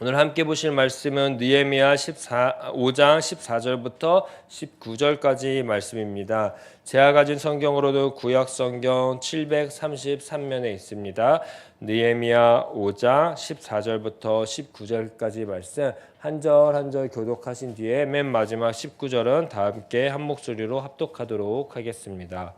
오늘 함께 보실 말씀은 느헤미야 5장 14절부터 19절까지 말씀입니다. 제가 가진 성경으로도 구약 성경 733면에 있습니다. 느헤미야 5장 14절부터 19절까지 말씀 한 절 한 절 교독하신 뒤에 맨 마지막 19절은 다 함께 한 목소리로 합독하도록 하겠습니다.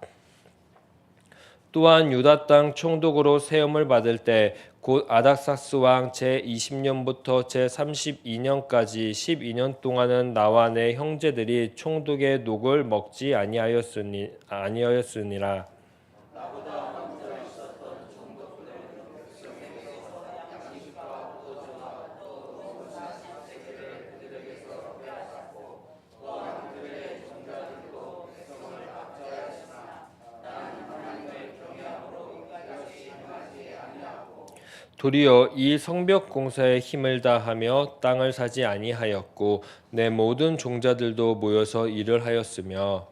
또한 유다 땅 총독으로 세움을 받을 때 곧 아닥사스 왕 제20년부터 제32년까지 12년 동안은 나와 내 형제들이 총독의 녹을 먹지 아니하였으니라. 도리어 이 성벽 공사에 힘을 다하며 땅을 사지 아니하였고 내 모든 종자들도 모여서 일을 하였으며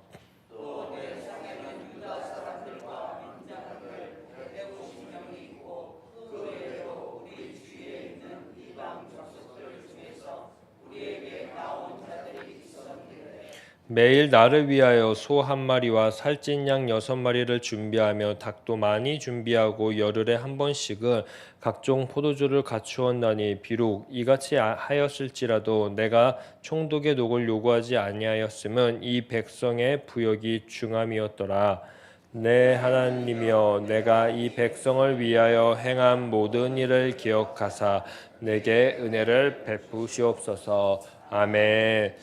매일 나를 위하여 소 한 마리와 살찐 양 6마리를 준비하며 닭도 많이 준비하고 열흘에 한 번씩은 각종 포도주를 갖추었나니 비록 이같이 하였을지라도 내가 총독의 녹을 요구하지 아니하였음은 이 백성의 부역이 중함이었더라. 내 하나님이여, 내가 이 백성을 위하여 행한 모든 일을 기억하사 내게 은혜를 베푸시옵소서. 아멘.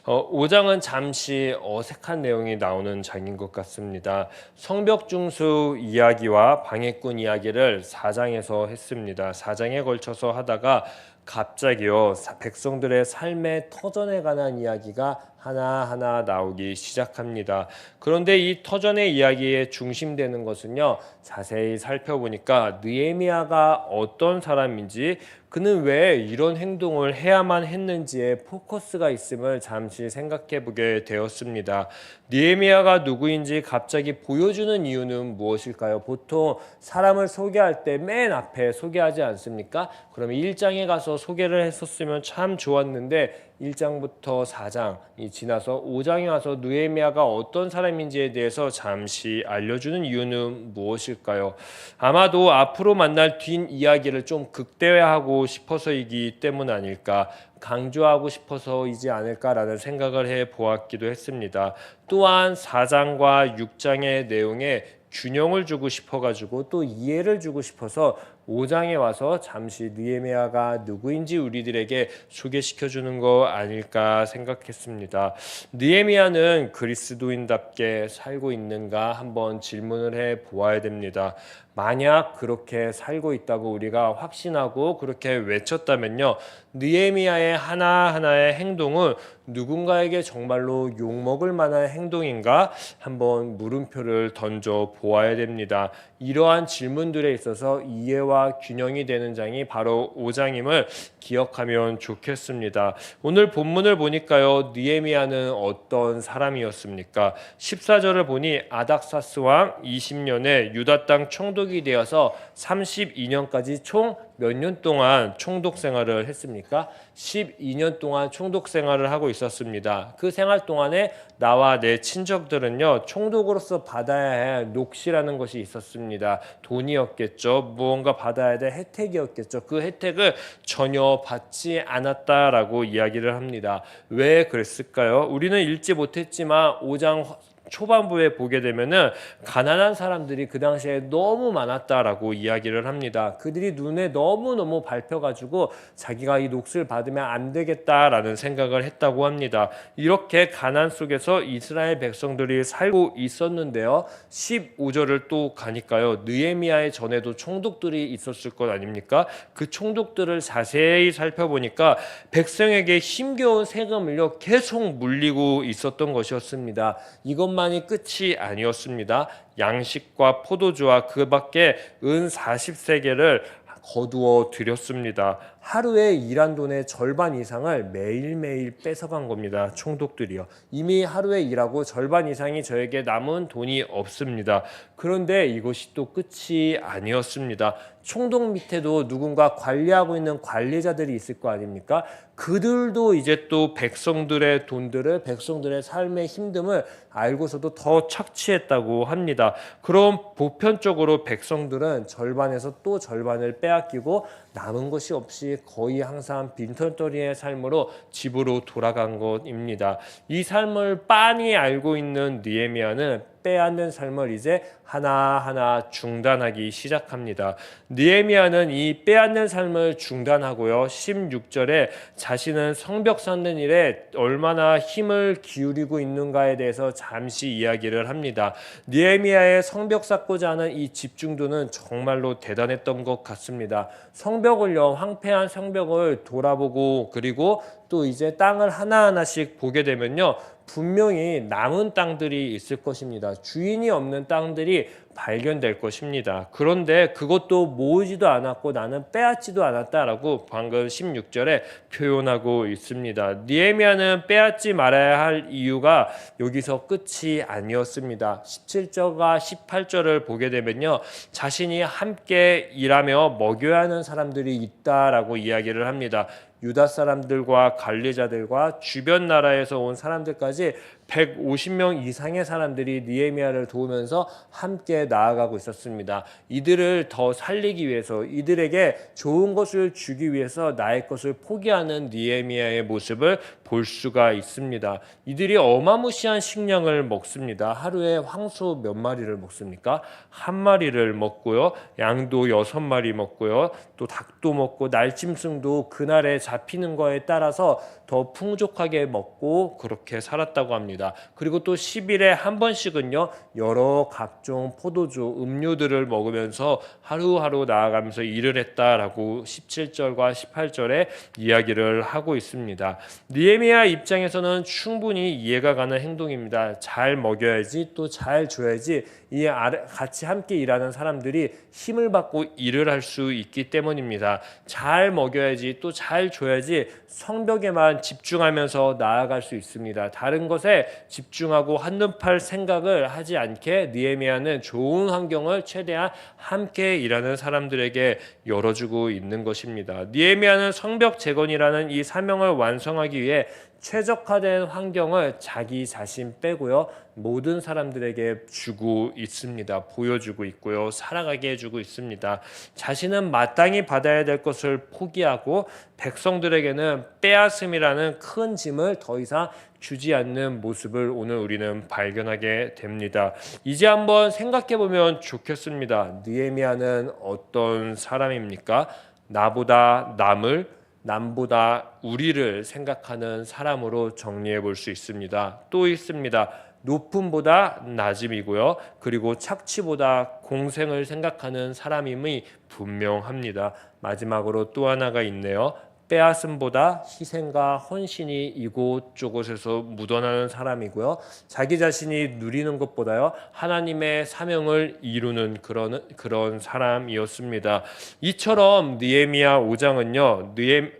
5장은 잠시 어색한 내용이 나오는 장인 것 같습니다. 성벽 중수 이야기와 방해꾼 이야기를 4장에서 했습니다. 4장에 걸쳐서 하다가 갑자기요, 백성들의 삶의 터전에 관한 이야기가 하나하나 나오기 시작합니다. 그런데 이 터전의 이야기에 중심되는 것은요, 자세히 살펴보니까 느헤미야가 어떤 사람인지, 그는 왜 이런 행동을 해야만 했는지에 포커스가 있음을 잠시 생각해 보게 되었습니다. 느헤미야가 누구인지 갑자기 보여주는 이유는 무엇일까요? 보통 사람을 소개할 때 맨 앞에 소개하지 않습니까? 그러면 1장에 가서 소개를 했었으면 참 좋았는데 1장부터 4장이 지나서 5장에 와서 느헤미야가 어떤 사람인지에 대해서 잠시 알려주는 이유는 무엇일까요? 아마도 앞으로 만날 뒷이야기를 좀 극대화하고 싶어서이기 때문 아닐까, 강조하고 싶어서이지 않을까라는 생각을 해보았기도 했습니다. 또한 4장과 6장의 내용에 균형을 주고 싶어가지고 또 이해를 주고 싶어서 5장에 와서 잠시 느헤미야가 누구인지 우리들에게 소개시켜주는 거 아닐까 생각했습니다. 느헤미야는 그리스도인답게 살고 있는가 한번 질문을 해보아야 됩니다. 만약 그렇게 살고 있다고 우리가 확신하고 그렇게 외쳤다면요, 느헤미야의 하나하나의 행동은 누군가에게 정말로 욕먹을 만한 행동인가 한번 물음표를 던져 보아야 됩니다. 이러한 질문들에 있어서 이해와 균형이 되는 장이 바로 5장임을 기억하면 좋겠습니다. 오늘 본문을 보니까요, 느헤미야는 어떤 사람이었습니까? 14절을 보니 아닥사스 왕 20년에 유다 땅 총독이 되어서 32년까지 총 몇 년 동안 총독 생활을 했습니까? 12년 동안 총독 생활을 하고 있었습니다. 그 생활 동안에 나와 내 친척들은요, 총독으로서 받아야 할 녹시라는 것이 있었습니다. 돈이었겠죠. 무언가 받아야 될 혜택이었겠죠. 그 혜택을 전혀 받지 않았다라고 이야기를 합니다. 왜 그랬을까요? 우리는 읽지 못했지만 5장 초반부에 보게 되면은 가난한 사람들이 그 당시에 너무 많았다라고 이야기를 합니다. 그들이 눈에 너무너무 밟혀가지고 자기가 이 녹슬 받으면 안 되겠다라는 생각을 했다고 합니다. 이렇게 가난 속에서 이스라엘 백성들이 살고 있었는데요, 15절을 또 가니까요, 느헤미야의 전에도 총독들이 있었을 것 아닙니까? 그 총독들을 자세히 살펴보니까 백성에게 힘겨운 세금을요 계속 물리고 있었던 것이었습니다. 이것만이 끝이 아니었습니다. 양식과 포도주와 그 밖에 은 40세겔을 거두어 드렸습니다. 하루에 일한 돈의 절반 이상을 매일매일 뺏어간 겁니다. 총독들이요. 이미 하루에 일하고 절반 이상이 저에게 남은 돈이 없습니다. 그런데 이것이 또 끝이 아니었습니다. 총독 밑에도 누군가 관리하고 있는 관리자들이 있을 거 아닙니까? 그들도 이제 또 백성들의 돈들을, 백성들의 삶의 힘듦을 알고서도 더 착취했다고 합니다. 그럼 보편적으로 백성들은 절반에서 또 절반을 빼앗기고 남은 것이 없이 거의 항상 빈털터리의 삶으로 집으로 돌아간 것입니다. 이 삶을 빤히 알고 있는 느헤미야는 빼앗는 삶을 이제 하나하나 중단하기 시작합니다. 느헤미야는 이 빼앗는 삶을 중단하고요. 16절에 자신은 성벽 쌓는 일에 얼마나 힘을 기울이고 있는가에 대해서 잠시 이야기를 합니다. 느헤미야의 성벽 쌓고자 하는 이 집중도는 정말로 대단했던 것 같습니다. 성벽을요, 황폐한 성벽을 돌아보고 그리고 또 이제 땅을 하나하나씩 보게 되면요, 분명히 남은 땅들이 있을 것입니다. 주인이 없는 땅들이 발견될 것입니다. 그런데 그것도 모으지도 않았고 나는 빼앗지도 않았다라고 방금 16절에 표현하고 있습니다. 느헤미야는 빼앗지 말아야 할 이유가 여기서 끝이 아니었습니다. 17절과 18절을 보게 되면요, 자신이 함께 일하며 먹여야 하는 사람들이 있다라고 이야기를 합니다. 유다 사람들과 관리자들과 주변 나라에서 온 사람들까지 150명 이상의 사람들이 느헤미야를 도우면서 함께 나아가고 있었습니다. 이들을 더 살리기 위해서, 이들에게 좋은 것을 주기 위해서 나의 것을 포기하는 느헤미야의 모습을 볼 수가 있습니다. 이들이 어마무시한 식량을 먹습니다. 하루에 황소 몇 마리를 먹습니까? 한 마리를 먹고요. 양도 6마리 먹고요. 또 닭도 먹고 날짐승도 그날에 잡히는 거에 따라서 더 풍족하게 먹고 그렇게 살았다고 합니다. 그리고 또 10일에 한 번씩은요, 여러 각종 포도주, 음료들을 먹으면서 하루하루 나아가면서 일을 했다라고 17절과 18절에 이야기를 하고 있습니다. 느헤미야 입장에서는 충분히 이해가 가는 행동입니다. 잘 먹여야지, 또 잘 줘야지 이 같이 함께 일하는 사람들이 힘을 받고 일을 할 수 있기 때문입니다. 잘 먹여야지, 또 잘 줘야지 성벽에만 집중하면서 나아갈 수 있습니다. 다른 것에 집중하고 한눈 팔 생각을 하지 않게 느헤미야는 좋은 환경을 최대한 함께 일하는 사람들에게 열어주고 있는 것입니다. 느헤미야는 성벽 재건이라는 이 사명을 완성하기 위해 최적화된 환경을 자기 자신 빼고요, 모든 사람들에게 주고 있습니다. 보여주고 있고요, 살아가게 해주고 있습니다. 자신은 마땅히 받아야 될 것을 포기하고 백성들에게는 빼앗음이라는 큰 짐을 더 이상 주지 않는 모습을 오늘 우리는 발견하게 됩니다. 이제 한번 생각해 보면 좋겠습니다. 느헤미야는 어떤 사람입니까? 나보다 남을, 남보다 우리를 생각하는 사람으로 정리해 볼 수 있습니다. 또 있습니다. 높음보다 낮음이고요. 그리고 착취보다 공생을 생각하는 사람임이 분명합니다. 마지막으로 또 하나가 있네요. 빼앗음보다 희생과 헌신이 이곳저곳에서 묻어나는 사람이고요. 자기 자신이 누리는 것보다요, 하나님의 사명을 이루는 그런 사람이었습니다. 이처럼 느헤미야 5장은요,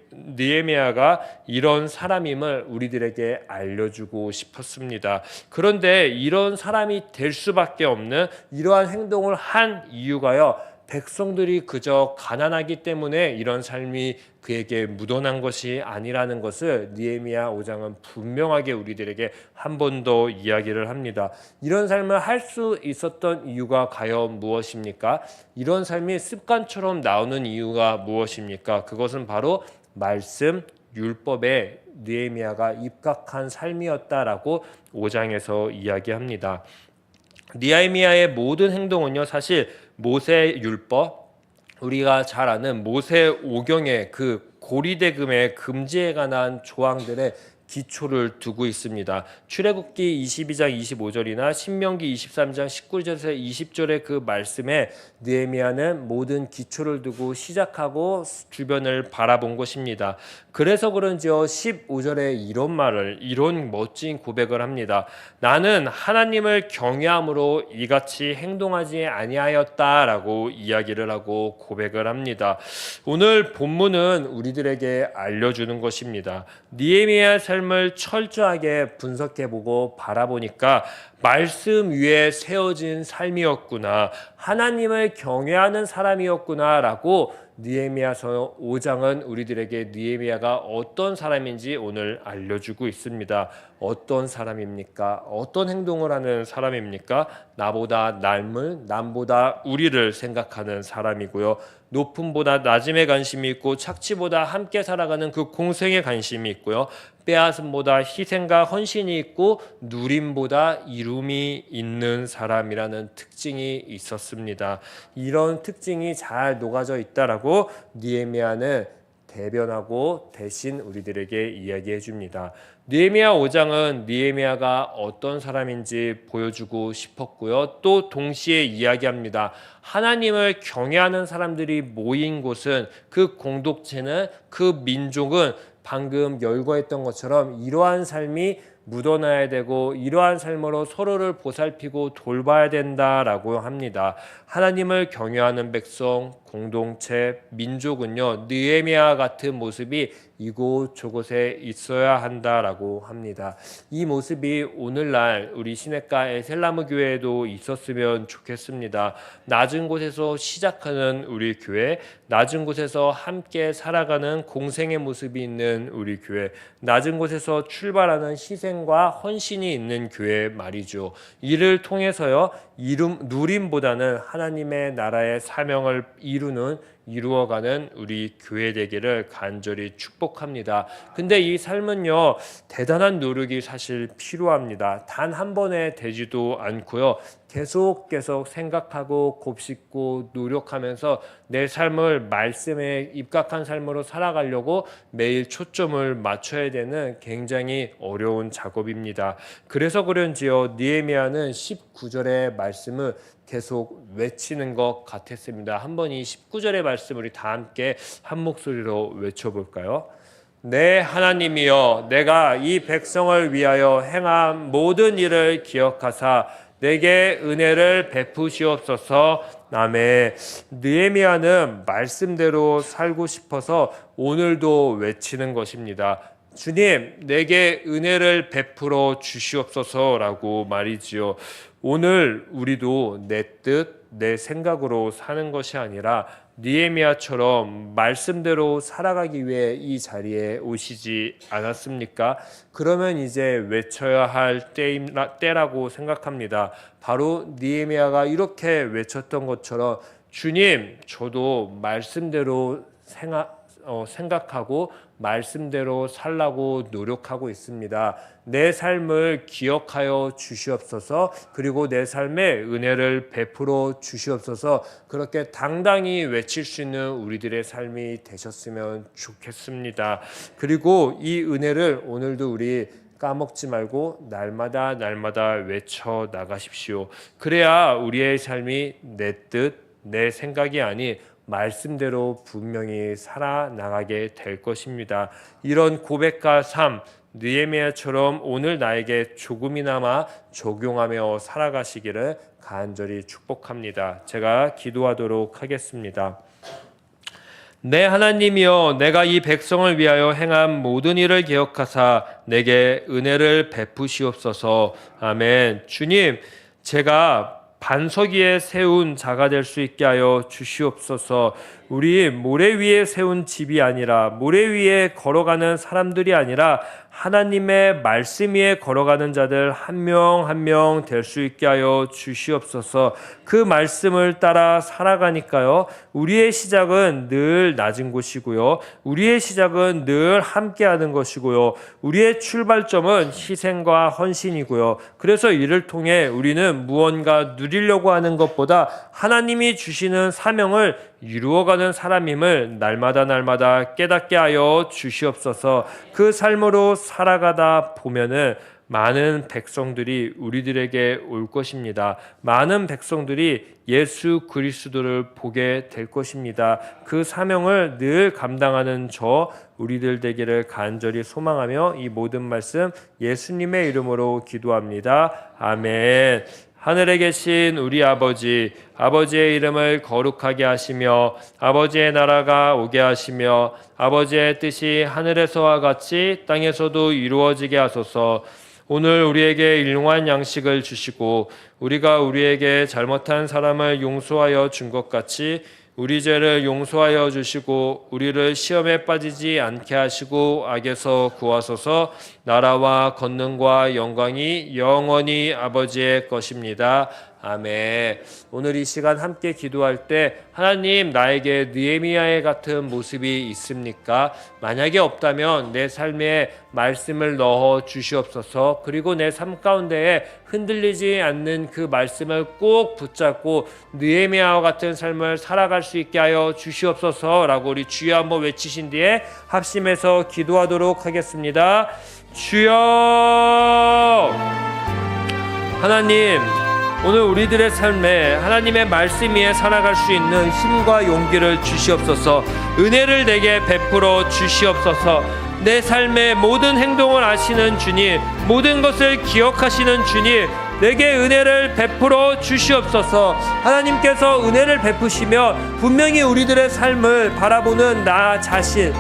느헤미야가 이런 사람임을 우리들에게 알려주고 싶었습니다. 그런데 이런 사람이 될 수밖에 없는 이러한 행동을 한 이유가요, 백성들이 그저 가난하기 때문에 이런 삶이 그에게 묻어난 것이 아니라는 것을 느헤미야 5장은 분명하게 우리들에게 한 번 더 이야기를 합니다. 이런 삶을 할 수 있었던 이유가 과연 무엇입니까? 이런 삶이 습관처럼 나오는 이유가 무엇입니까? 그것은 바로 말씀, 율법에 느헤미야가 입각한 삶이었다라고 5장에서 이야기합니다. 느헤미야의 모든 행동은요, 사실 모세 율법, 우리가 잘 아는 모세 오경의 그 고리대금의 금지에 관한 조항들의 기초를 두고 있습니다. 출애굽기 22장 25절이나 신명기 23장 19절에서 20절의 그 말씀에 느헤미야는 모든 기초를 두고 시작하고 주변을 바라본 것입니다. 그래서 그런지요, 15절에 이런 멋진 고백을 합니다. 나는 하나님을 경외함으로 이같이 행동하지 아니하였다라고 이야기를 하고 고백을 합니다. 오늘 본문은 우리들에게 알려주는 것입니다. 느헤미야의 삶을 삶을 철저하게 분석해보고 바라보니까 말씀 위에 세워진 삶이었구나, 하나님을 경외하는 사람이었구나라고 느헤미야서 5장은 우리들에게 느헤미야가 어떤 사람인지 오늘 알려주고 있습니다. 어떤 사람입니까? 어떤 행동을 하는 사람입니까? 나보다 남보다 우리를 생각하는 사람이고요. 높음보다 낮음에 관심이 있고 착취보다 함께 살아가는 그 공생에 관심이 있고요. 빼앗음보다 희생과 헌신이 있고 누림보다 이룸이 있는 사람이라는 특징이 있었습니다. 이런 특징이 잘 녹아져 있다라고 느헤미야는 대변하고 대신 우리들에게 이야기해 줍니다. 느헤미야 5장은 느헤미야가 어떤 사람인지 보여주고 싶었고요. 또 동시에 이야기합니다. 하나님을 경외하는 사람들이 모인 곳은, 그 공동체는, 그 민족은 방금 열거했던 것처럼 이러한 삶이 묻어나야 되고 이러한 삶으로 서로를 보살피고 돌봐야 된다라고 합니다. 하나님을 경외하는 백성, 공동체, 민족은요, 느헤미야 같은 모습이 이곳 저곳에 있어야 한다라고 합니다. 이 모습이 오늘날 우리 시냇가 에셀나무 교회에도 있었으면 좋겠습니다. 낮은 곳에서 시작하는 우리 교회, 낮은 곳에서 함께 살아가는 공생의 모습이 있는 우리 교회, 낮은 곳에서 출발하는 희생과 헌신이 있는 교회 말이죠. 이를 통해서요, 누림보다는 하나님의 나라의 사명을 이루어가는 우리 교회 되기를 간절히 축복합니다. 근데 이 삶은요, 대단한 노력이 사실 필요합니다. 단 한 번에 되지도 않고요. 계속 생각하고 곱씹고 노력하면서 내 삶을 말씀에 입각한 삶으로 살아가려고 매일 초점을 맞춰야 되는 굉장히 어려운 작업입니다. 그래서 그런지요, 느헤미야는 19절의 말씀을 계속 외치는 것 같았습니다. 한번 이 19절의 말씀 우리 다 함께 한 목소리로 외쳐볼까요? 내 하나님이여, 내가 이 백성을 위하여 행한 모든 일을 기억하사 내게 은혜를 베푸시옵소서. 아멘. 느헤미야는 말씀대로 살고 싶어서 오늘도 외치는 것입니다. 주님, 내게 은혜를 베풀어 주시옵소서라고 말이지요. 오늘 우리도 내 뜻, 내 생각으로 사는 것이 아니라 느헤미야처럼 말씀대로 살아가기 위해 이 자리에 오시지 않았습니까? 그러면 이제 외쳐야 할 때라고 생각합니다. 바로 느헤미야가 이렇게 외쳤던 것처럼, 주님, 저도 말씀대로 생각하고 말씀대로 살라고 노력하고 있습니다. 내 삶을 기억하여 주시옵소서. 그리고 내 삶에 은혜를 베풀어 주시옵소서. 그렇게 당당히 외칠 수 있는 우리들의 삶이 되셨으면 좋겠습니다. 그리고 이 은혜를 오늘도 우리 까먹지 말고 날마다 외쳐 나가십시오. 그래야 우리의 삶이 내 뜻, 내 생각이 아닌 말씀대로 분명히 살아나가게 될 것입니다. 이런 고백과 삶, 느헤미야처럼 오늘 나에게 조금이나마 적용하며 살아가시기를 간절히 축복합니다. 제가 기도하도록 하겠습니다. 내 하나님이여, 내가 이 백성을 위하여 행한 모든 일을 기억하사 내게 은혜를 베푸시옵소서. 아멘. 주님, 제가 반석 위에 세운 자가 될 수 있게 하여 주시옵소서. 우리 모래 위에 세운 집이 아니라, 모래 위에 걸어가는 사람들이 아니라 하나님의 말씀 위에 걸어가는 자들 한 명 한 명 될 수 있게 하여 주시옵소서. 그 말씀을 따라 살아가니까요, 우리의 시작은 늘 낮은 곳이고요, 우리의 시작은 늘 함께하는 것이고요, 우리의 출발점은 희생과 헌신이고요. 그래서 이를 통해 우리는 무언가 누리려고 하는 것보다 하나님이 주시는 사명을 이루어가는 사람임을 날마다 깨닫게 하여 주시옵소서. 그 삶으로 살아가다 보면은 많은 백성들이 우리들에게 올 것입니다. 많은 백성들이 예수 그리스도를 보게 될 것입니다. 그 사명을 늘 감당하는 우리들 되기를 간절히 소망하며 이 모든 말씀 예수님의 이름으로 기도합니다. 아멘. 하늘에 계신 우리 아버지, 아버지의 이름을 거룩하게 하시며 아버지의 나라가 오게 하시며 아버지의 뜻이 하늘에서와 같이 땅에서도 이루어지게 하소서. 오늘 우리에게 일용할 양식을 주시고 우리가 우리에게 잘못한 사람을 용서하여 준 것 같이 우리 죄를 용서하여 주시고 우리를 시험에 빠지지 않게 하시고 악에서 구하소서. 나라와 권능과 영광이 영원히 아버지의 것입니다. 아멘. 오늘 이 시간 함께 기도할 때 하나님, 나에게 느헤미야의 같은 모습이 있습니까? 만약에 없다면 내 삶에 말씀을 넣어 주시옵소서. 그리고 내 삶 가운데에 흔들리지 않는 그 말씀을 꼭 붙잡고 느헤미야와 같은 삶을 살아갈 수 있게 하여 주시옵소서라고 우리 주여 한번 외치신 뒤에 합심해서 기도하도록 하겠습니다. 주여! 하나님, 오늘 우리들의 삶에 하나님의 말씀 위에 살아갈 수 있는 힘과 용기를 주시옵소서. 은혜를 내게 베풀어 주시옵소서. 내 삶의 모든 행동을 아시는 주님, 모든 것을 기억하시는 주님, 내게 은혜를 베풀어 주시옵소서. 하나님께서 은혜를 베푸시며 분명히 우리들의 삶을 바라보는 나 자신,